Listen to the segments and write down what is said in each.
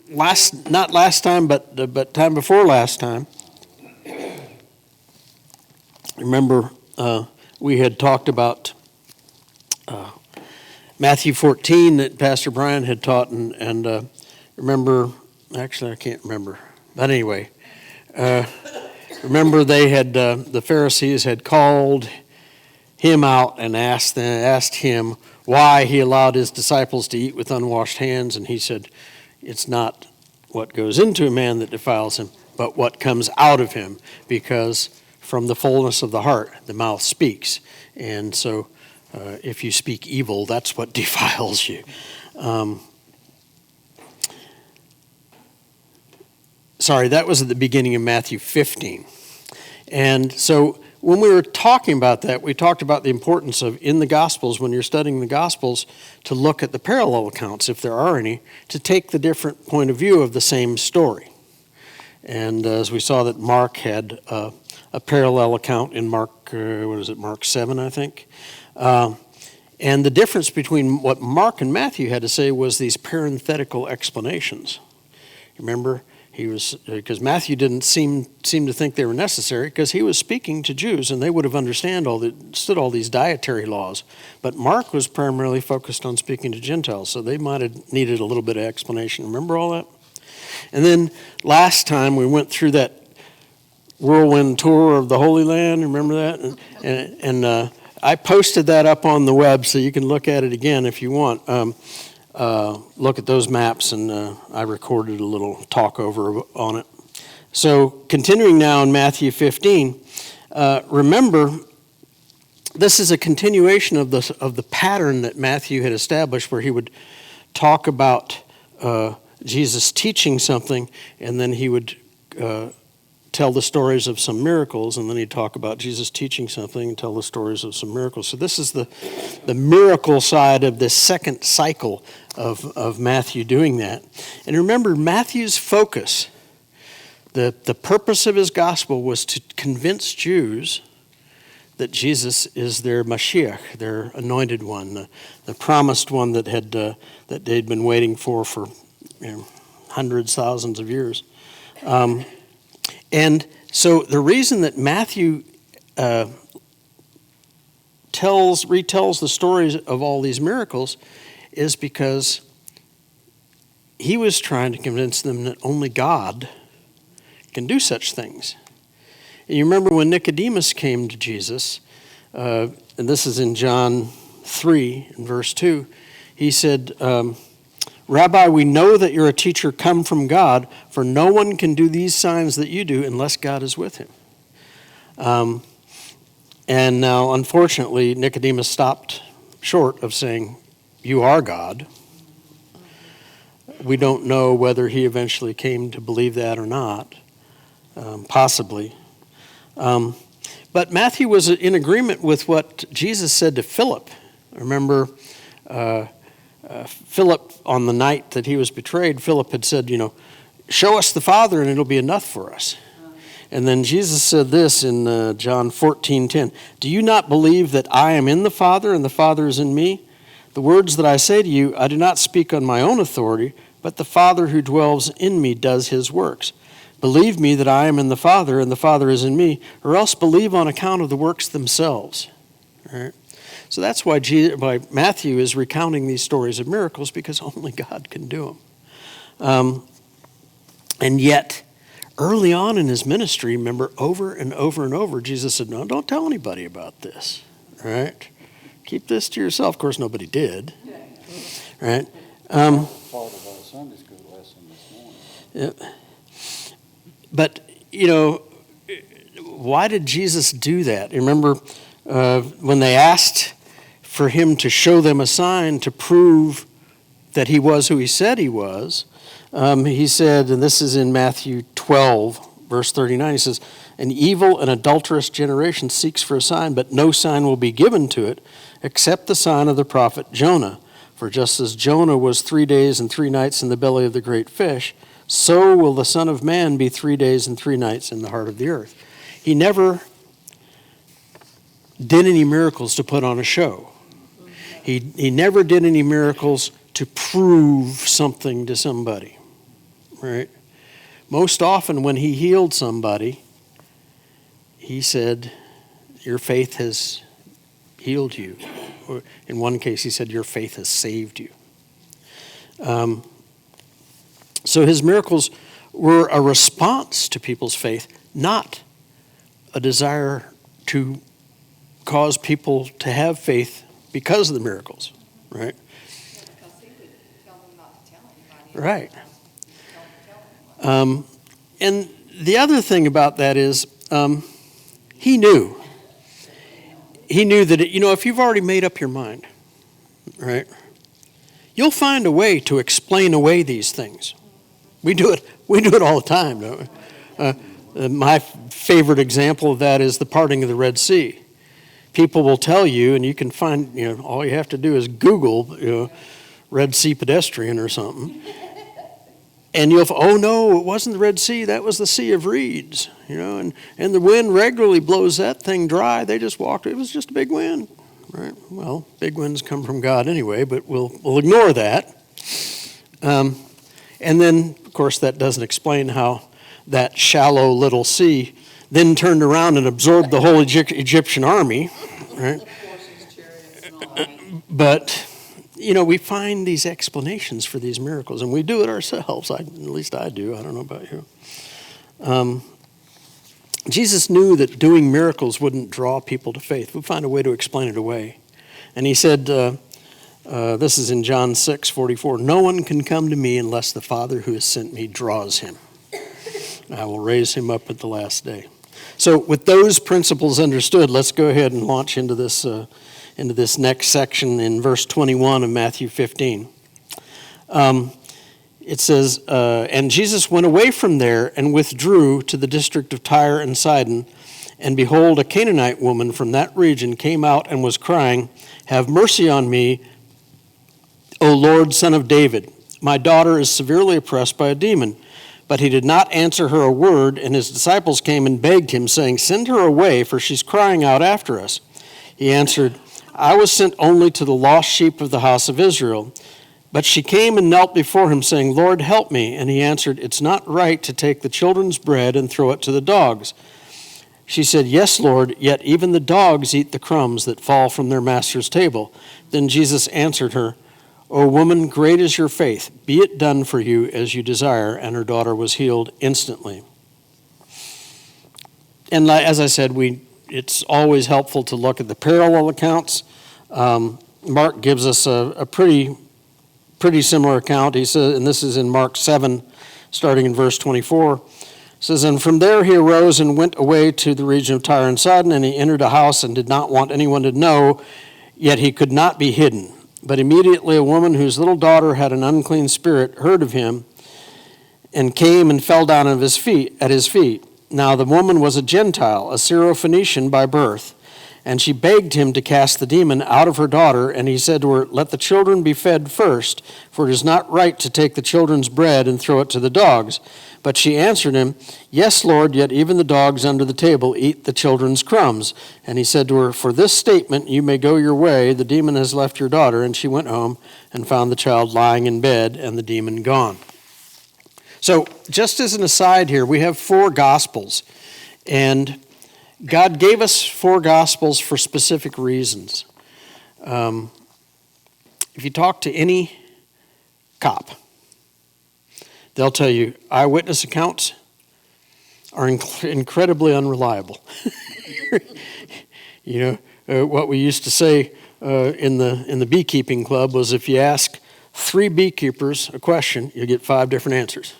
not last time, but time before last time, remember we had talked about Matthew 14 that Pastor Brian had taught, and remember, actually I can't remember, but anyway, remember they had the Pharisees had called him out and asked him why he allowed his disciples to eat with unwashed hands, and he said, it's not what goes into a man that defiles him, but what comes out of him, because from the fullness of the heart the mouth speaks. And so if you speak evil, that's what defiles you. Sorry, that was at the beginning of Matthew 15. And so when we were talking about that, we talked about the importance of, in the Gospels, when you're studying the Gospels, to look at the parallel accounts, if there are any, to take the different point of view of the same story. And as we saw that Mark had a parallel account in Mark 7, I think. And the difference between what Mark and Matthew had to say was these parenthetical explanations. Remember? Because Matthew didn't seem to think they were necessary, because he was speaking to Jews and they would have understood all these dietary laws. But Mark was primarily focused on speaking to Gentiles, so they might have needed a little bit of explanation. Remember all that? And then last time we went through that whirlwind tour of the Holy Land. Remember that? And I posted that up on the web, so you can look at it again if you want. Look at those maps, and I recorded a little talk over on it. So continuing now in Matthew 15, remember, this is a continuation of the pattern that Matthew had established, where he would talk about Jesus teaching something, and then he would tell the stories of some miracles, and then he'd talk about Jesus teaching something and tell the stories of some miracles. So this is the miracle side of this second cycle of Matthew doing that. And remember, Matthew's focus, the purpose of his gospel, was to convince Jews that Jesus is their mâshîyach, their anointed one, the promised one that they'd been waiting for hundreds, thousands of years. And so the reason that Matthew retells the stories of all these miracles is because he was trying to convince them that only God can do such things. And you remember when Nicodemus came to Jesus, and this is in John 3, in verse 2, he said, Rabbi, we know that you're a teacher come from God, for no one can do these signs that you do unless God is with him. And now, unfortunately, Nicodemus stopped short of saying, you are God. We don't know whether he eventually came to believe that or not, possibly. But Matthew was in agreement with what Jesus said to Phillip. Remember, Philip, on the night that he was betrayed, Philip had said, show us the Father and it'll be enough for us. And then Jesus said this in John 14:10, do you not believe that I am in the Father and the Father is in me? The words that I say to you, I do not speak on my own authority, but the Father who dwells in me does his works. Believe me that I am in the Father and the Father is in me, or else believe on account of the works themselves. All right? So that's why Matthew is recounting these stories of miracles, because only God can do them. And yet, early on in his ministry, remember, over and over and over, Jesus said, no, don't tell anybody about this. Right? Keep this to yourself. Of course, nobody did. Right? Part of our Sunday school lesson this morning. Yeah. But, why did Jesus do that? Remember, when they asked for him to show them a sign to prove that he was who he said he was, he said, and this is in Matthew 12, verse 39, he says, an evil and adulterous generation seeks for a sign, but no sign will be given to it except the sign of the prophet Jonah. For just as Jonah was 3 days and 3 nights in the belly of the great fish, so will the Son of Man be 3 days and 3 nights in the heart of the earth. He never did any miracles to put on a show. He never did any miracles to prove something to somebody. right? Most often when he healed somebody, he said, your faith has healed you. Or in one case, he said, your faith has saved you. So his miracles were a response to people's faith, not a desire to cause people to have faith because of the miracles, right? Because he would tell them not to tell anybody. Right. Don't tell anyone. And the other thing about that is he knew. He knew that, if you've already made up your mind, right, you'll find a way to explain away these things. We do it all the time, don't we? My favorite example of that is the parting of the Red Sea. People will tell you, and you can find, all you have to do is Google, Red Sea pedestrian or something. And oh no, it wasn't the Red Sea, that was the Sea of Reeds, and the wind regularly blows that thing dry. They just walked, it was just a big wind, right? Well, big winds come from God anyway, but we'll ignore that. And then, of course, that doesn't explain how that shallow little sea then turned around and absorbed the whole Egyptian army, right? But, we find these explanations for these miracles, and we do it ourselves. At least I do. I don't know about you. Jesus knew that doing miracles wouldn't draw people to faith. We'd find a way to explain it away. And he said, this is in John 6:44, no one can come to me unless the Father who has sent me draws him. I will raise him up at the last day. So with those principles understood, let's go ahead and launch into this next section in verse 21 of Matthew 15. It says, and Jesus went away from there and withdrew to the district of Tyre and Sidon. And behold, a Canaanite woman from that region came out and was crying, have mercy on me, O Lord, Son of David. My daughter is severely oppressed by a demon. But he did not answer her a word, and his disciples came and begged him, saying, send her away, for she's crying out after us. He answered, I was sent only to the lost sheep of the house of Israel. But she came and knelt before him, saying, Lord, help me. And he answered, it's not right to take the children's bread and throw it to the dogs. She said, yes, Lord, yet even the dogs eat the crumbs that fall from their master's table. Then Jesus answered her, O woman, great is your faith. Be it done for you as you desire. And her daughter was healed instantly. And as I said, it's always helpful to look at the parallel accounts. Mark gives us a pretty similar account. He says, and this is in Mark 7, starting in verse 24. It says, and from there he arose and went away to the region of Tyre and Sidon, and he entered a house and did not want anyone to know, yet he could not be hidden. But immediately a woman whose little daughter had an unclean spirit heard of him and came and fell down at his feet. Now the woman was a Gentile, a Syrophoenician by birth, and she begged him to cast the demon out of her daughter. And he said to her, let the children be fed first, for it is not right to take the children's bread and throw it to the dogs. But she answered him, yes, Lord, yet even the dogs under the table eat the children's crumbs. And he said to her, for this statement you may go your way, the demon has left your daughter. And she went home and found the child lying in bed and the demon gone. So just as an aside here, we have 4 Gospels. And God gave us 4 Gospels for specific reasons. If you talk to any cop, they'll tell you eyewitness accounts are incredibly unreliable. What we used to say in the beekeeping club was if you ask 3 beekeepers a question, you get 5 different answers.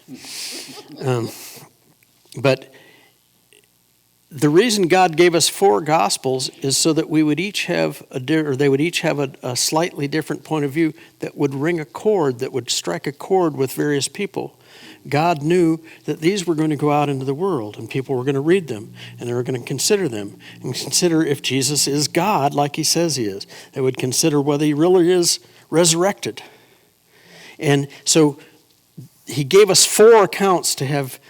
But the reason God gave us 4 Gospels is so that we would each have they would each have a slightly different point of view that would ring a chord, that would strike a chord with various people. God knew that these were going to go out into the world and people were going to read them and they were going to consider them and consider if Jesus is God like he says he is. They would consider whether he really is resurrected. And so he gave us 4 accounts to have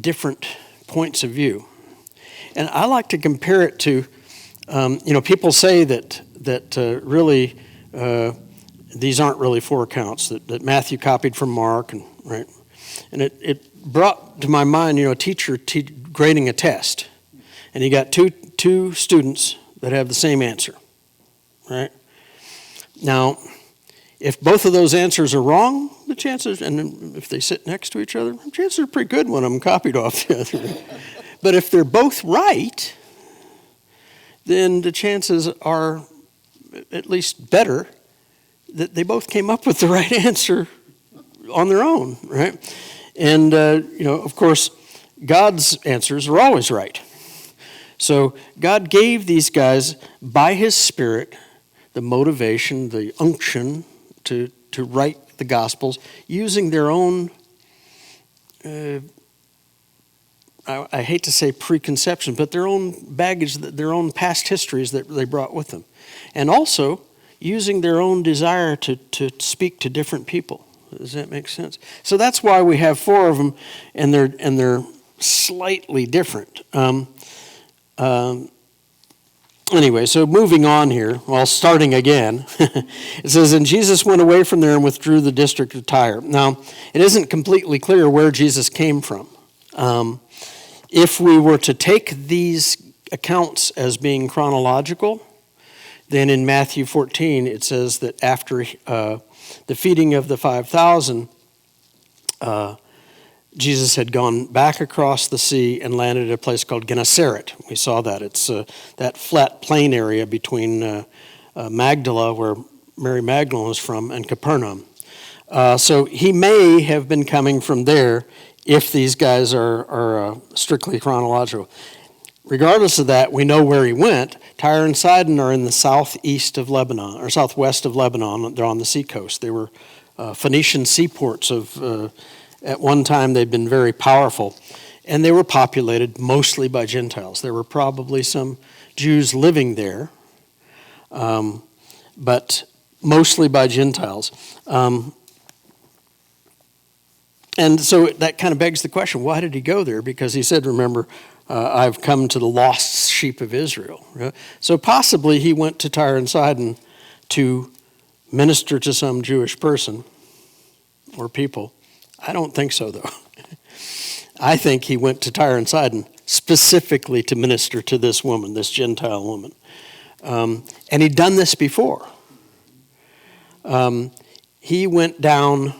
different points of view. And I like to compare it to, people say that really these aren't really 4 accounts, that Matthew copied from Mark, and right. And it brought to my mind, a teacher grading a test. And you got two students that have the same answer, right? Now, if both of those answers are wrong, the chances, and if they sit next to each other, the chances are pretty good when I'm copied off the other. But if they're both right, then the chances are at least better that they both came up with the right answer on their own, right? And, of course, God's answers are always right. So God gave these guys, by His Spirit, the motivation, the unction to write the Gospels using their own, I hate to say preconception, but their own baggage, their own past histories that they brought with them. And also using their own desire to speak to different people. Does that make sense? So that's why we have 4 of them, and they're slightly different. Anyway, so moving on here, starting again, it says, and Jesus went away from there and withdrew the district of Tyre. Now, it isn't completely clear where Jesus came from. If we were to take these accounts as being chronological, then in Matthew 14, it says that after the feeding of the 5,000, Jesus had gone back across the sea and landed at a place called Gennesaret. We saw that. It's that flat plain area between Magdala, where Mary Magdalene was from, and Capernaum. So he may have been coming from there if these guys are strictly chronological. Regardless of that, we know where he went. Tyre and Sidon are in the southeast of Lebanon, or southwest of Lebanon. They're on the seacoast. They were Phoenician seaports of... At one time, they'd been very powerful, and they were populated mostly by Gentiles. There were probably some Jews living there, but mostly by Gentiles. And so that kind of begs the question, why did he go there? Because he said, remember, I've come to the lost sheep of Israel. So possibly he went to Tyre and Sidon to minister to some Jewish person or people. I don't think so, though. I think he went to Tyre and Sidon specifically to minister to this woman, this Gentile woman. And he'd done this before. He went down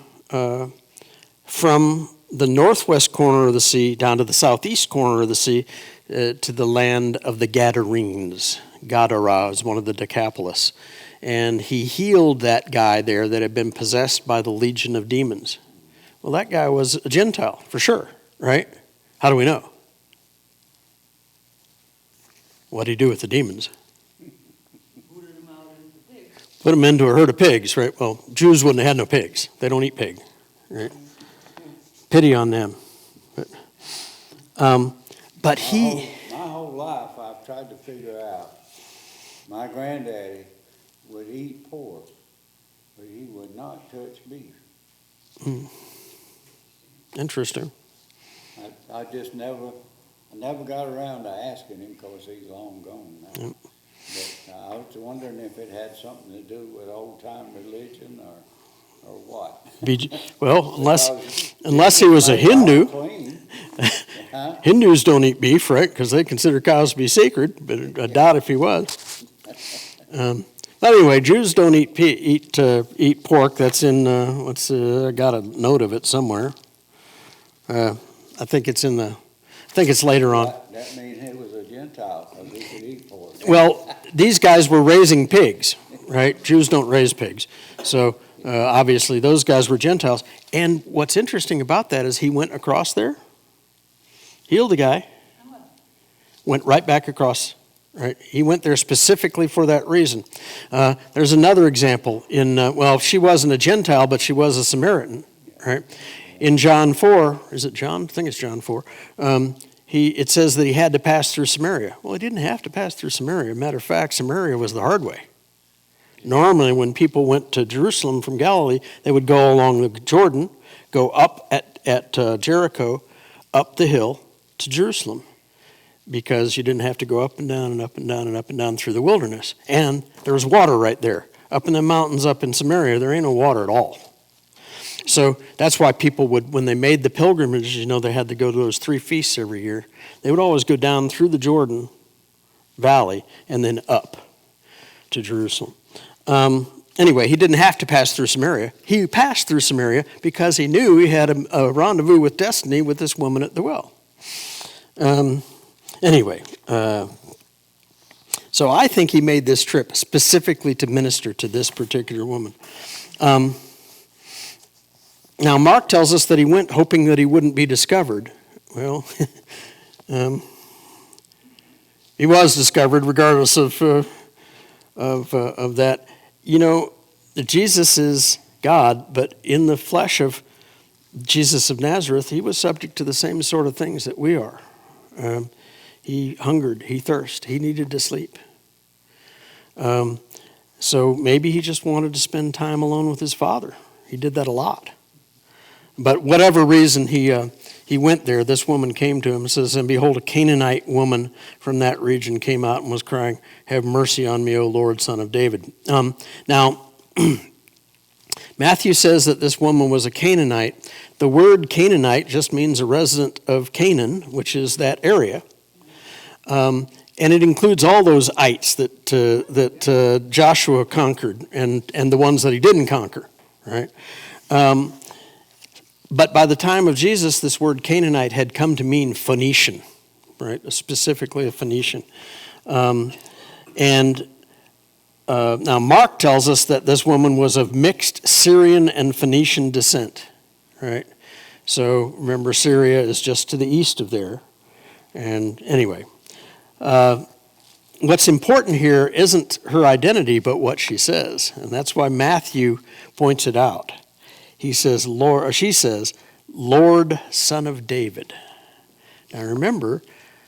from the northwest corner of the sea down to the southeast corner of the sea to the land of the Gadarenes. Gadara is one of the Decapolis. And he healed that guy there that had been possessed by the legion of demons. Well, that guy was a Gentile, for sure, right? How do we know? What did he do with the demons? Booted them out into pigs. Put them into a herd of pigs, right? Well, Jews wouldn't have had no pigs. They don't eat pig, right? Pity on them. But he... My whole life I've tried to figure out, my granddaddy would eat pork, but he would not touch beef. Interesting. I just never got around to asking him because he's long gone now. Yep. But I was wondering if it had something to do with old-time religion or what. Well, unless he was a Hindu. Hindus don't eat beef, right? Because they consider cows to be sacred, but I doubt if he was. Anyway, Jews don't eat pork. That's in, I got a note of it somewhere. I think it's later on. That means he was a Gentile because he could eat pork. Well, these guys were raising pigs, right? Jews don't raise pigs. So obviously those guys were Gentiles. And what's interesting about that is he went across there, healed the guy, went right back across. Right? He went there specifically for that reason. There's another example she wasn't a Gentile, but she was a Samaritan, right? In John 4, is it John? I think it's John 4. It says that he had to pass through Samaria. Well, he didn't have to pass through Samaria. Matter of fact, Samaria was the hard way. Normally, when people went to Jerusalem from Galilee, they would go along the Jordan, go up at Jericho, up the hill to Jerusalem, because you didn't have to go up and down and up and down and up and down through the wilderness. And there was water right there. Up in the mountains up in Samaria, there ain't no water at all. So that's why people would, when they made the pilgrimage, they had to go to those 3 feasts every year. They would always go down through the Jordan Valley and then up to Jerusalem. Anyway, he didn't have to pass through Samaria. He passed through Samaria because he knew he had a rendezvous with destiny with this woman at the well. So I think he made this trip specifically to minister to this particular woman. Now, Mark tells us that he went hoping that he wouldn't be discovered. Well, he was discovered regardless of that. Jesus is God, but in the flesh of Jesus of Nazareth, he was subject to the same sort of things that we are. He hungered, he thirsted, he needed to sleep. So maybe he just wanted to spend time alone with his Father. He did that a lot. But whatever reason he went there, this woman came to him and says, "And behold, a Canaanite woman from that region came out and was crying, 'Have mercy on me, O Lord, Son of David.'" Now, Matthew says that this woman was a Canaanite. The word Canaanite just means a resident of Canaan, which is that area. And it includes all those ites that Joshua conquered and the ones that he didn't conquer, right? But by the time of Jesus, this word Canaanite had come to mean Phoenician, right? Specifically a Phoenician. Now Mark tells us that this woman was of mixed Syrian and Phoenician descent, right? So remember, Syria is just to the east of there. And anyway, what's important here isn't her identity, but what she says. And that's why Matthew points it out. He says, she says, "Lord, Son of David." Now remember,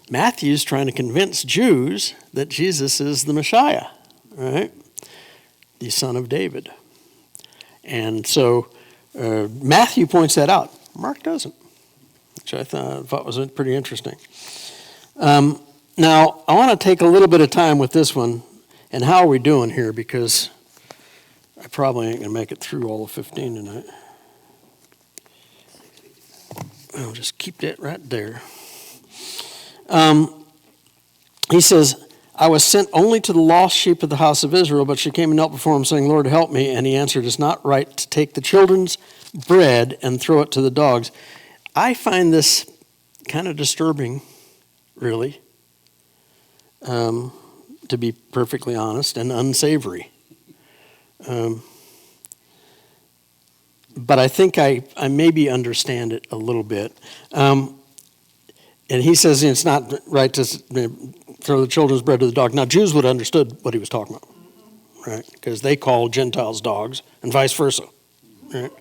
Matthew's trying to convince Jews that Jesus is the Messiah, right? The Son of David. And so Matthew points that out. Mark doesn't, which I thought was pretty interesting. Now, I want to take a little bit of time with this one. And how are we doing here? Because I probably ain't going to make it through all of 15 tonight. I'll just keep that right there. He says, "I was sent only to the lost sheep of the house of Israel, but she came and knelt before him, saying, 'Lord, help me.' And he answered, 'It's not right to take the children's bread and throw it to the dogs.'" I find this kind of disturbing, really, to be perfectly honest, and unsavory. But I think I maybe understand it a little bit. And he says it's not right to throw the children's bread to the dog. Now, Jews would have understood what he was talking about, right? Because they call Gentiles dogs and vice versa, right?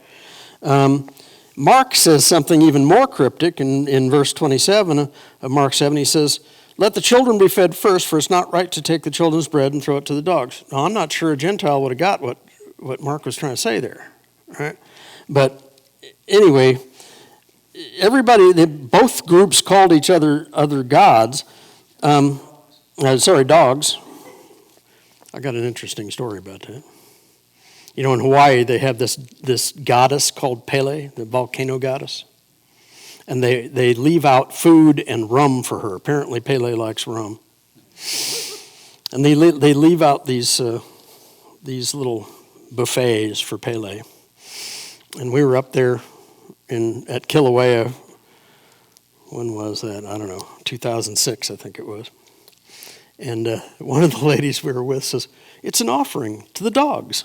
Mark says something even more cryptic in verse 27 of Mark 7. He says, "Let the children be fed first, for it's not right to take the children's bread and throw it to the dogs." Now, I'm not sure a Gentile would have got what Mark was trying to say there, right? But anyway, both groups called each other gods. Dogs. I got an interesting story about that. In Hawaii, they have this goddess called Pele, the volcano goddess. And they leave out food and rum for her. Apparently, Pele likes rum. And they leave out these little buffets for Pele. And we were up there at Kilauea. When was that? I don't know. 2006, I think it was. And one of the ladies we were with says, "It's an offering to the dogs."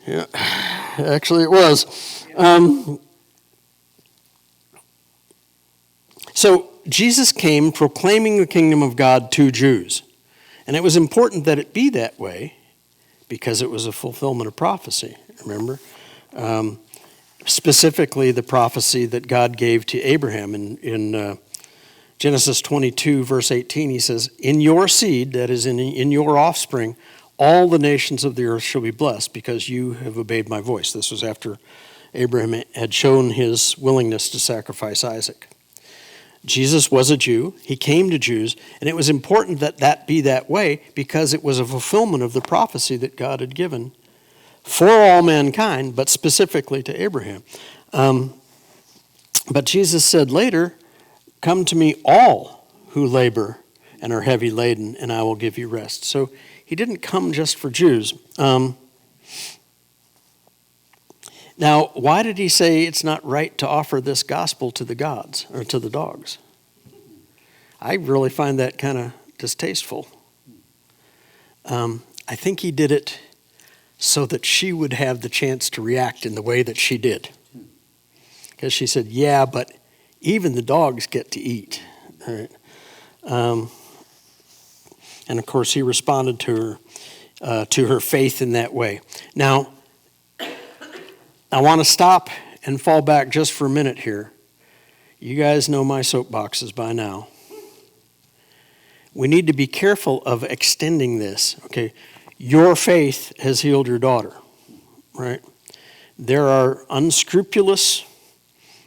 Yeah, actually it was. So Jesus came proclaiming the kingdom of God to Jews. And it was important that it be that way because it was a fulfillment of prophecy, remember? Specifically the prophecy that God gave to Abraham in Genesis 22, verse 18. He says, "In your seed, that is in your offspring, all the nations of the earth shall be blessed because you have obeyed my voice." This was after Abraham had shown his willingness to sacrifice Isaac. Jesus was a Jew. He came to Jews, and it was important that that be that way because it was a fulfillment of the prophecy that God had given for all mankind, but specifically to Abraham. But Jesus said later, "Come to me all who labor and are heavy laden, and I will give you rest." So he didn't come just for Jews. Now, why did he say it's not right to offer this gospel to the gods or to the dogs? I really find that kind of distasteful. I think he did it so that she would have the chance to react in the way that she did. Because she said, yeah, but even the dogs get to eat. All right. And of course, he responded to her faith in that way. Now, I want to stop and fall back just for a minute here. You guys know my soapboxes by now. We need to be careful of extending this. Okay, your faith has healed your daughter, right? There are unscrupulous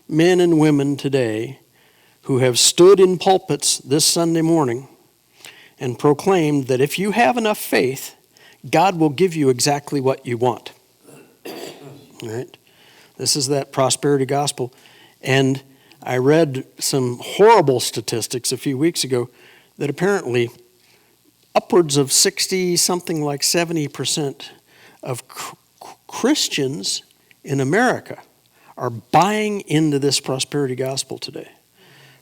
men and women today who have stood in pulpits this Sunday morning and proclaimed that if you have enough faith, God will give you exactly what you want. Right? This is that prosperity gospel. And I read some horrible statistics a few weeks ago that apparently upwards of 60, something like 70% of Christians in America are buying into this prosperity gospel today.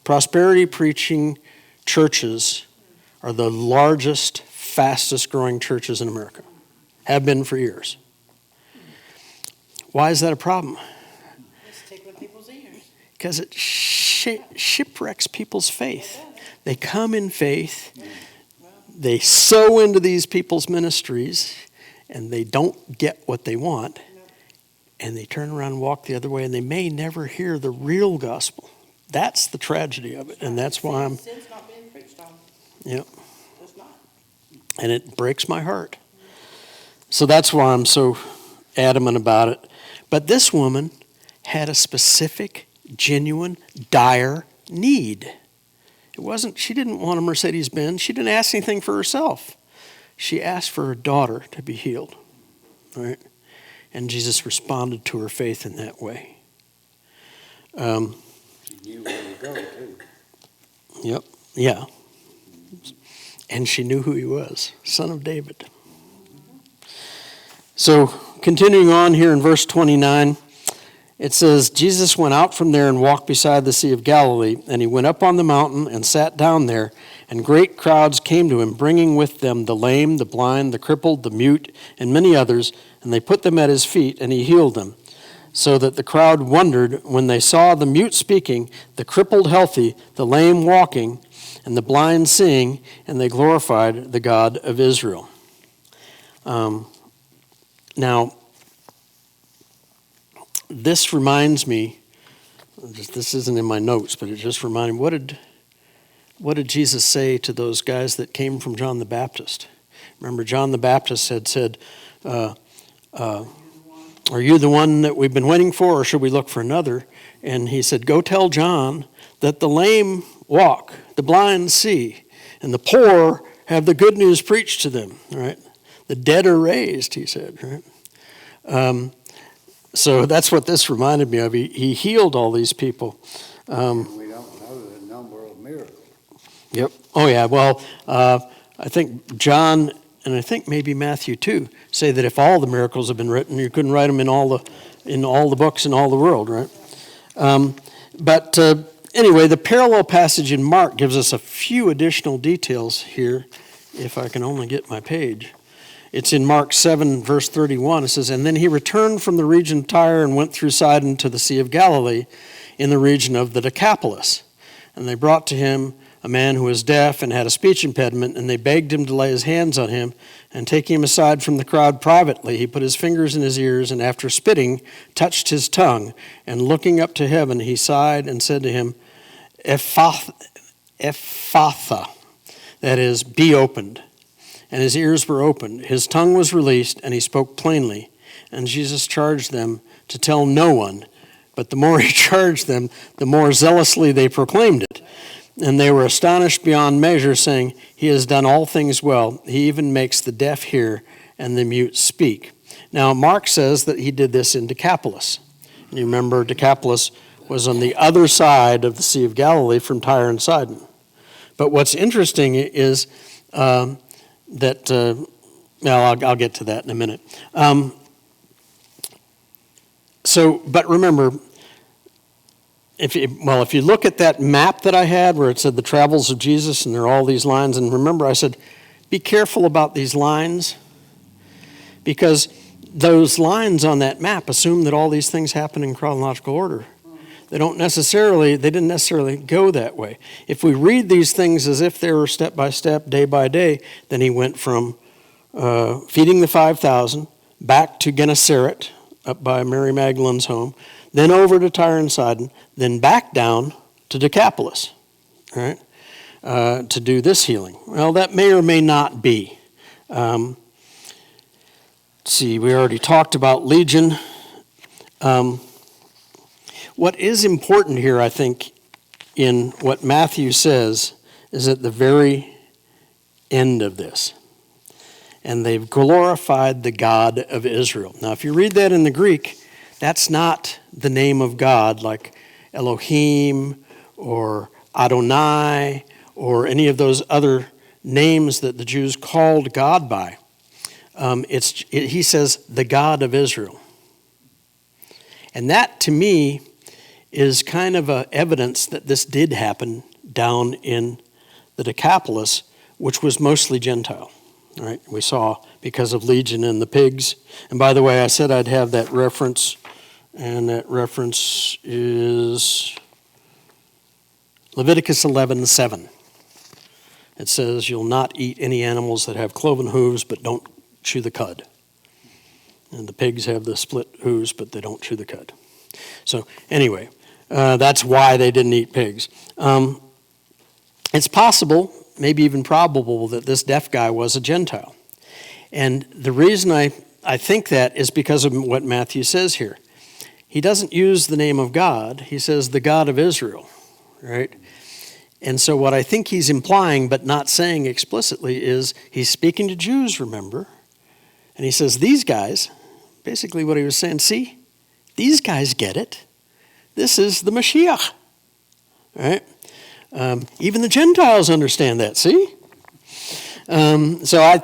Prosperity preaching churches are the largest, fastest growing churches in America. Have been for years. Why is that a problem? It's tickling people's ears. Because it shipwrecks people's faith. They come in faith, they sow into these people's ministries, and they don't get what they want, and they turn around and walk the other way, and they may never hear the real gospel. That's the tragedy of it, and that's why I'm... Sin's not being preached on. Yep. It's not. And it breaks my heart. So that's why I'm so adamant about it. But this woman had a specific, genuine, dire need. It wasn't, she didn't want a Mercedes-Benz. She didn't ask anything for herself. She asked for her daughter to be healed. Right? And Jesus responded to her faith in that way. She knew where to go, too. Yep. Yeah. And she knew who he was, Son of David. So, continuing on here in verse 29, it says, Jesus went out from there and walked beside the Sea of Galilee, and he went up on the mountain and sat down there, and great crowds came to him, bringing with them the lame, the blind, the crippled, the mute, and many others, and they put them at his feet, and he healed them. So that the crowd wondered when they saw the mute speaking, the crippled healthy, the lame walking, and the blind seeing, and they glorified the God of Israel. Now, this reminds me, this isn't in my notes, but it just reminded me, what did Jesus say to those guys that came from John the Baptist? Remember, John the Baptist had said, are you the one that we've been waiting for, or should we look for another? And he said, go tell John that the lame walk, the blind see, and the poor have the good news preached to them, right? The dead are raised, he said, right? So that's what this reminded me of. He healed all these people. We don't know the number of miracles. Yep. Oh, yeah. Well, I think John and I think maybe Matthew too say that if all the miracles have been written, you couldn't write them in all the books in all the world, right? But anyway, the parallel passage in Mark gives us a few additional details here, if I can only get my page. It's in Mark 7, verse 31. It says, and then he returned from the region of Tyre and went through Sidon to the Sea of Galilee in the region of the Decapolis. And they brought to him a man who was deaf and had a speech impediment, and they begged him to lay his hands on him. And taking him aside from the crowd privately, he put his fingers in his ears, and after spitting, touched his tongue. And looking up to heaven, he sighed and said to him, Ephphatha, that is, be opened. And his ears were opened, his tongue was released, and he spoke plainly. And Jesus charged them to tell no one But the more he charged them, the more zealously they proclaimed it. And they were astonished beyond measure, saying, he has done all things well. He even makes the deaf hear and the mute speak. Now, Mark says that he did this in Decapolis. And you remember Decapolis was on the other side of the Sea of Galilee from Tyre and Sidon. But what's interesting is I'll get to that in a minute. But remember, if you look at that map that I had where it said the travels of Jesus, and there are all these lines, and remember I said, be careful about these lines, because those lines on that map assume that all these things happen in chronological order. They didn't necessarily go that way. If we read these things as if they were step by step, day by day, then he went from feeding the 5,000 back to Gennesaret, up by Mary Magdalene's home, then over to Tyre and Sidon, then back down to Decapolis, right, to do this healing. Well, that may or may not be. Let's see, we already talked about Legion. What is important here, I think, in what Matthew says, is at the very end of this. And they've glorified the God of Israel. Now, if you read that in the Greek, that's not the name of God like Elohim or Adonai or any of those other names that the Jews called God by. He says, the God of Israel. And that, to me, is kind of evidence that this did happen down in the Decapolis, which was mostly Gentile. All right, we saw because of Legion and the pigs. And by the way, I said I'd have that reference, and that reference is Leviticus 11:7. It says, you'll not eat any animals that have cloven hooves, but don't chew the cud. And the pigs have the split hooves, but they don't chew the cud. So anyway, that's why they didn't eat pigs. It's possible, maybe even probable, that this deaf guy was a Gentile. And the reason I think that is because of what Matthew says here. He doesn't use the name of God. He says the God of Israel, right? And so what I think he's implying, but not saying explicitly, is he's speaking to Jews, remember? And he says, these guys, basically what he was saying, see, these guys get it. This is the mâshîyach, right? Even the Gentiles understand that, see? So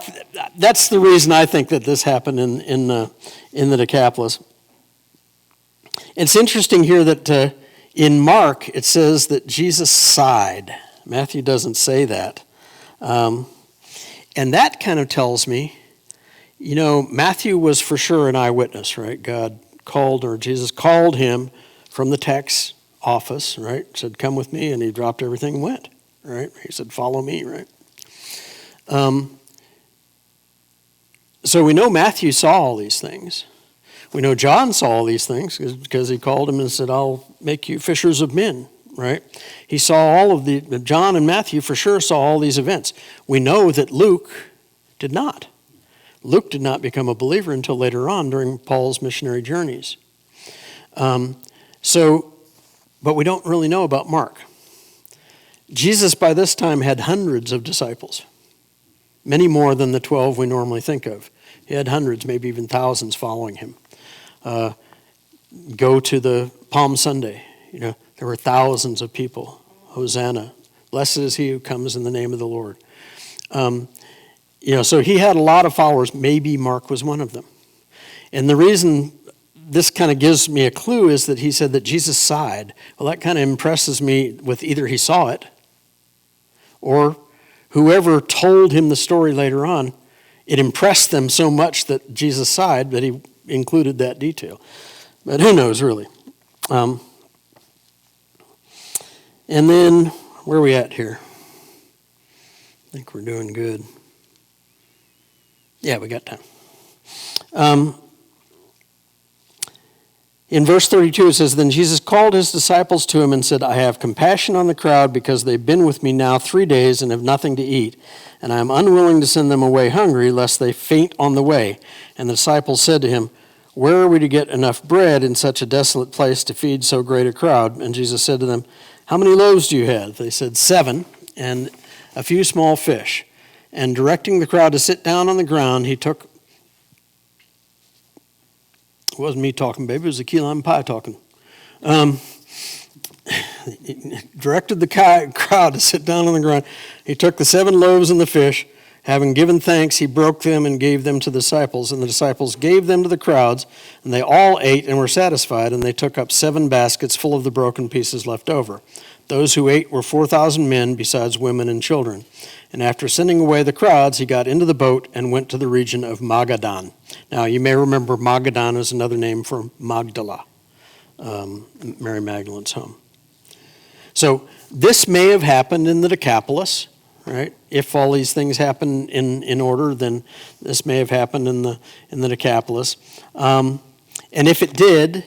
that's the reason I think that this happened in the Decapolis. It's interesting here that in Mark it says that Jesus sighed. Matthew doesn't say that. And that kind of tells me, Matthew was for sure an eyewitness, right? Jesus called him from the tax office, right? Said, come with me, and he dropped everything and went, right? He said, follow me, right? So we know Matthew saw all these things. We know John saw all these things because he called him and said, I'll make you fishers of men, right? He saw all of John and Matthew for sure saw all these events. We know that Luke did not. Luke did not become a believer until later on during Paul's missionary journeys. But we don't really know about Mark. Jesus by this time had hundreds of disciples, many more than the 12 we normally think of. He had hundreds, maybe even thousands following him. Go to the Palm Sunday. There were thousands of people. Hosanna. Blessed is he who comes in the name of the Lord. So he had a lot of followers. Maybe Mark was one of them. And the reason this kind of gives me a clue is that he said that Jesus sighed. Well, that kind of impresses me with either he saw it or whoever told him the story later on, it impressed them so much that Jesus sighed that he included that detail. But who knows, really. And then, where are we at here? I think we're doing good. Yeah, we got time. In verse 32 it says, then Jesus called his disciples to him and said, I have compassion on the crowd because they've been with me now 3 days and have nothing to eat. And I am unwilling to send them away hungry lest they faint on the way. And the disciples said to him, "Where are we to get enough bread in such a desolate place to feed so great a crowd?" And Jesus said to them, "How many loaves do you have?" They said, 7, and a few small fish. And directing the crowd to sit down on the ground, he took, it wasn't me talking, baby, it was the key lime pie talking. He directed the crowd to sit down on the ground. He took the 7 loaves and the fish. Having given thanks, he broke them and gave them to the disciples. And the disciples gave them to the crowds, and they all ate and were satisfied. And they took up 7 baskets full of the broken pieces left over. Those who ate were 4,000 men, besides women and children. And after sending away the crowds, he got into the boat and went to the region of Magadan. Now, you may remember Magadan is another name for Magdala, Mary Magdalene's home. So this may have happened in the Decapolis, right? If all these things happen in order, then this may have happened in the Decapolis. And if it did,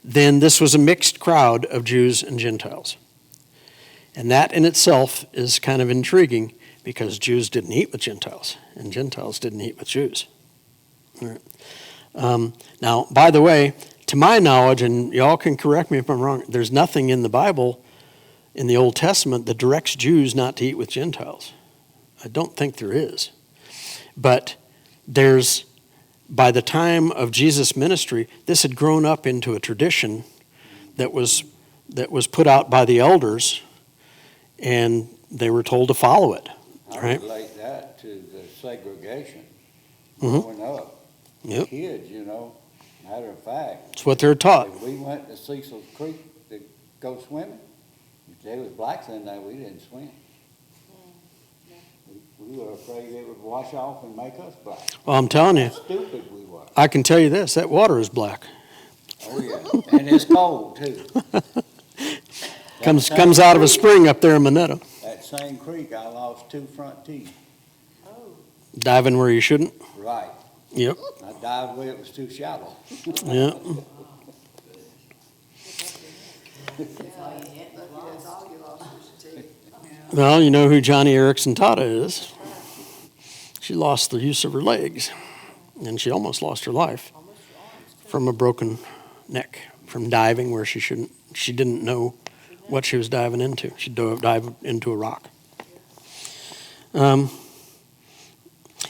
then this was a mixed crowd of Jews and Gentiles. And that in itself is kind of intriguing, because Jews didn't eat with Gentiles, and Gentiles didn't eat with Jews. All right. Now, by the way, to my knowledge, and y'all can correct me if I'm wrong, there's nothing in the Bible, in the Old Testament, that directs Jews not to eat with Gentiles. I don't think there is. But there's, by the time of Jesus' ministry, this had grown up into a tradition that was put out by the elders, and they were told to follow it. I Right. relate that to the segregation Mhm. growing up. Yep. Kids, matter of fact. It's what they're taught. If we went to Cecil's Creek to go swimming, if there was blacks in there, we didn't swim. We were afraid it would wash off and make us black. Well, I'm telling you, How stupid we were. I can tell you this, that water is black. Oh, yeah. And it's cold, too. Comes out of a spring up there in Minetta. That same creek, I lost 2 front teeth. Oh, Diving where you shouldn't. Right. Yep. I dived where it was too shallow. Yeah. That's all you lost was your teeth. Well, you know who Johnny Erickson Tata is. She lost the use of her legs, and she almost lost her life from a broken neck, from diving where she shouldn't. She didn't know what she was diving into. She dived into a rock.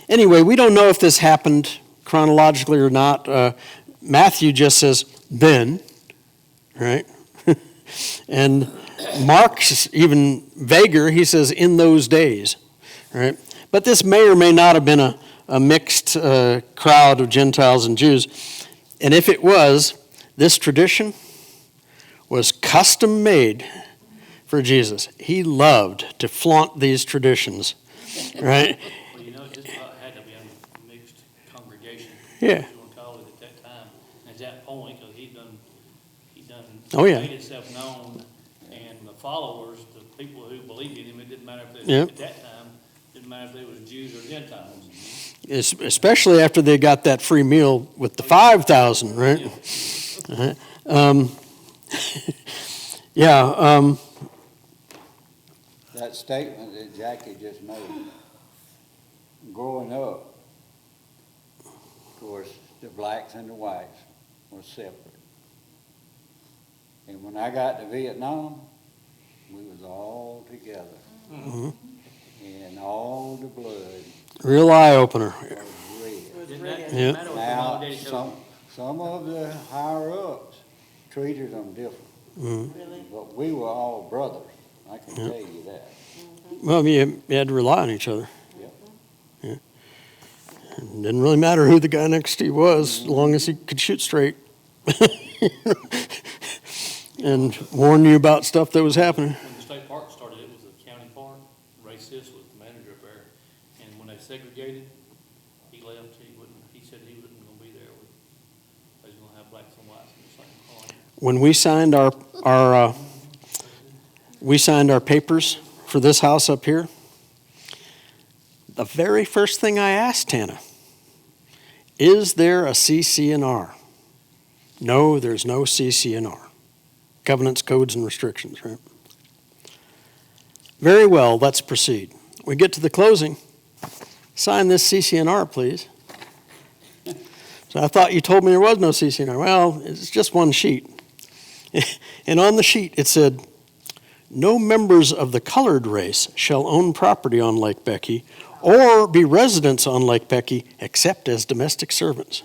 Anyway, we don't know if this happened chronologically or not. Matthew just says, then, right? And Mark's even vaguer. He says, in those days, right? But this may or may not have been a mixed crowd of Gentiles and Jews. And if it was, this tradition was custom made for Jesus. He loved to flaunt these traditions, right? Well, it just about had to be a mixed congregation. Yeah. If you want to call it at that time. At that point, because he done Oh, yeah. made himself known, and the followers, the people who believed in him, it didn't matter if they, Yeah. at that time, didn't matter if they was Jews or Gentiles. Especially after they got that free meal with the 5,000, right? Yeah. That statement that Jackie just made, growing up, of course, the blacks and the whites were separate. And when I got to Vietnam, we was all together. Mhm. And all the blood Real eye opener. was red. it was Didn't red. that- Yeah. didn't matter what the Now, holiday showed. some of the higher ups treated them different, Mhm. Really? but we were all brothers. I can Yeah. tell you that. Well, you had to rely on each other. Yep. Yeah. It didn't really matter who the guy next to you was, as long as he could shoot straight. And warn you about stuff that was happening. When the state park started, it was a county park. Ray Sis was the manager up there. And when they segregated, he left. He said he wasn't going to be there. They was going to have blacks and whites in the same park. When we signed our papers for this house up here, the very first thing I asked Tana, is there a CC&R? No, there's no CC&R. Covenants, codes, and restrictions, right? Very well, let's proceed. We get to the closing. Sign this CC&R, please. So I thought you told me there was no CC&R. Well, it's just one sheet. And on the sheet it said, no members of the colored race shall own property on Lake Becky or be residents on Lake Becky except as domestic servants.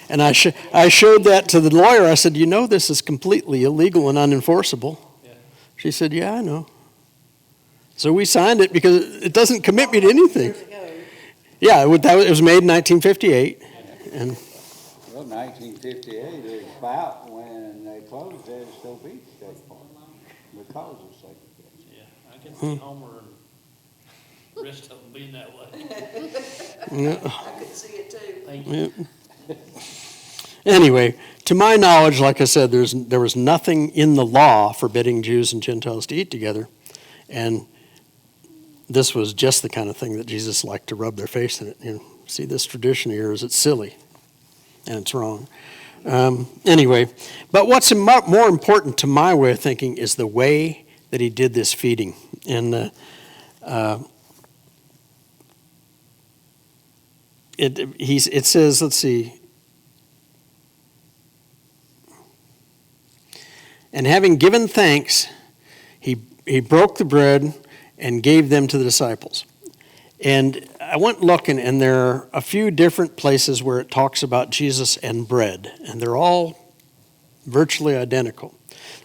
And I showed that to the lawyer. I said, this is completely illegal and unenforceable. Yeah. She said, yeah, I know. So we signed it because it doesn't commit me to anything. Years ago. Yeah, it was made in 1958. And Well, 1958 is about when they closed Edisto Beach State Park because of segregation. Yeah, I can see Homer and the rest of them being that way. I could see it too. Thank you. yeah. Anyway, to my knowledge, like I said, there was nothing in the law forbidding Jews and Gentiles to eat together. And this was just the kind of thing that Jesus liked to rub their face in it. See, this tradition here it's silly, and it's wrong. Anyway, but what's more important to my way of thinking is the way that he did this feeding. And it says, let's see, and having given thanks, he broke the bread and gave them to the disciples. And I went looking, and there are a few different places where it talks about Jesus and bread, and they're all virtually identical.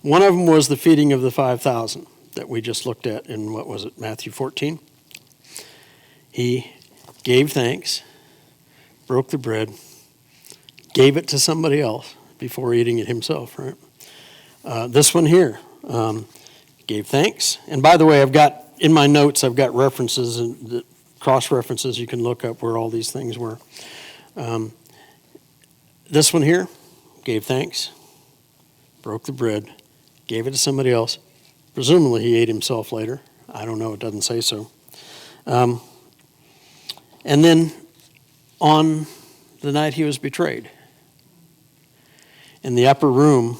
One of them was the feeding of the 5,000 that we just looked at in, Matthew 14. He gave thanks, broke the bread, gave it to somebody else before eating it himself, right? This one here, gave thanks. And by the way, in my notes, I've got references and cross-references you can look up where all these things were. This one here, gave thanks, broke the bread, gave it to somebody else. Presumably he ate himself later. I don't know, it doesn't say so. And then on the night he was betrayed, in the upper room,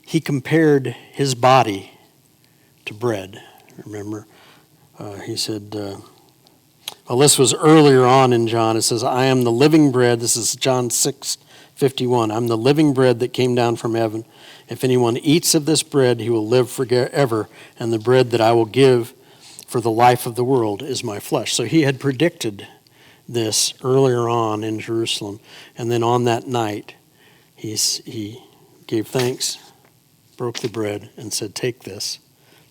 he compared his body to bread. Remember, he said, well, this was earlier on in John. It says, I am the living bread. This is John 6:51. I'm the living bread that came down from heaven. If anyone eats of this bread, he will live forever. And the bread that I will give for the life of the world is my flesh. So he had predicted this earlier on in Jerusalem. And then on that night, he gave thanks, broke the bread, and said, take this.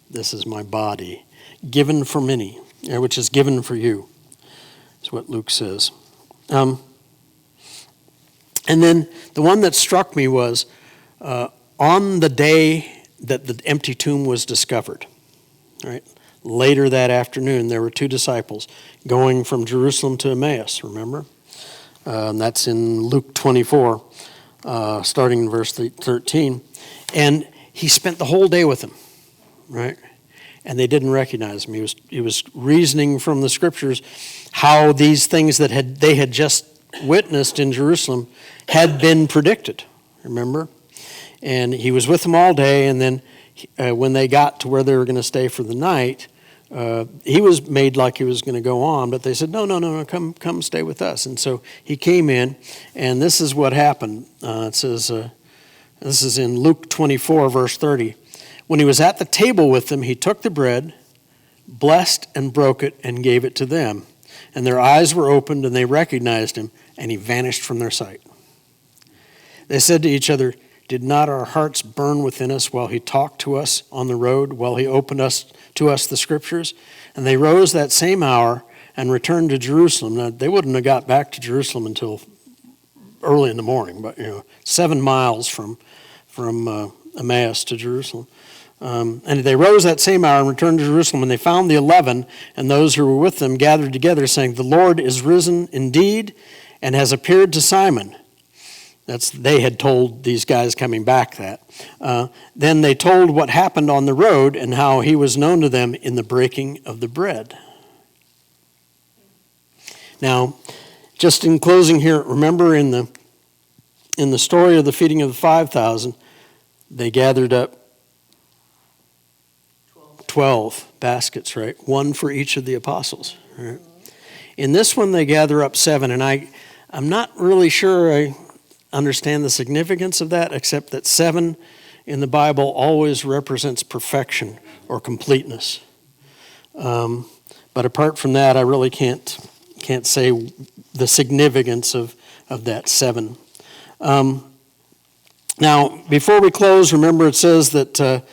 This is my body, given for many, which is given for you, is what Luke says. And then the one that struck me was on the day that the empty tomb was discovered, right? Later that afternoon, there were two disciples going from Jerusalem to Emmaus, remember? And that's in Luke 24, starting in verse 13. And he spent the whole day with them, right? And they didn't recognize him. He was reasoning from the scriptures how these things that they had just witnessed in Jerusalem had been predicted, remember? And he was with them all day, and then when they got to where they were going to stay for the night, he was made like he was going to go on, but they said, no, come stay with us. And so he came in, and this is what happened. It says, this is in Luke 24, verse 30. When he was at the table with them, he took the bread, blessed and broke it, and gave it to them. And their eyes were opened, and they recognized him, and he vanished from their sight. They said to each other, did not our hearts burn within us while he talked to us on the road, while he opened to us the scriptures? And they rose that same hour and returned to Jerusalem. Now, they wouldn't have got back to Jerusalem until early in the morning, but 7 miles from Emmaus to Jerusalem. And they rose that same hour and returned to Jerusalem. And they found the 11 and those who were with them gathered together, saying, the Lord is risen indeed and has appeared to Simon. They had told these guys coming back that. Then they told what happened on the road and how he was known to them in the breaking of the bread. Now, just in closing here, remember in the story of the feeding of the 5,000, they gathered up 12 baskets, right? One for each of the apostles, right? In this one, they gather up 7, and I'm not really sure I understand the significance of that, except that 7 in the Bible always represents perfection or completeness. But apart from that, I really can't say the significance of that 7. Now, before we close, remember it says that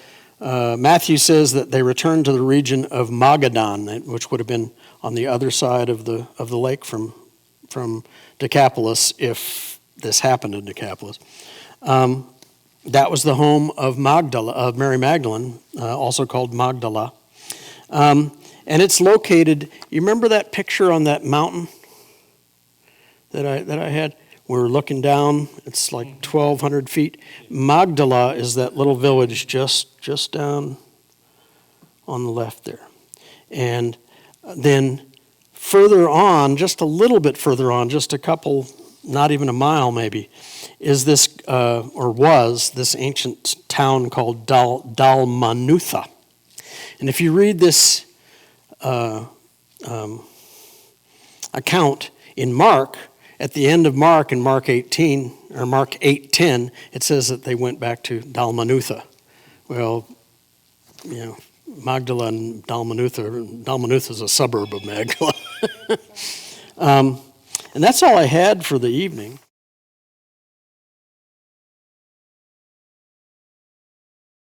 Matthew says that they returned to the region of Magadan, which would have been on the other side of the lake from Decapolis, if this happened in Decapolis. That was the home of Mary Magdalene, also called Magdala. And it's located, you remember that picture on that mountain that I had? We're looking down, it's like 1,200 feet. Magdala is that little village just down on the left there. And then further on, just a little bit further on, just a couple, not even a mile maybe, is this, or was this ancient town called Dalmanutha. And if you read this account in Mark, at the end of Mark, in Mark 18, or Mark 8:10, it says that they went back to Dalmanutha. Well, Magdala and Dalmanutha is a suburb of Magdala. And that's all I had for the evening.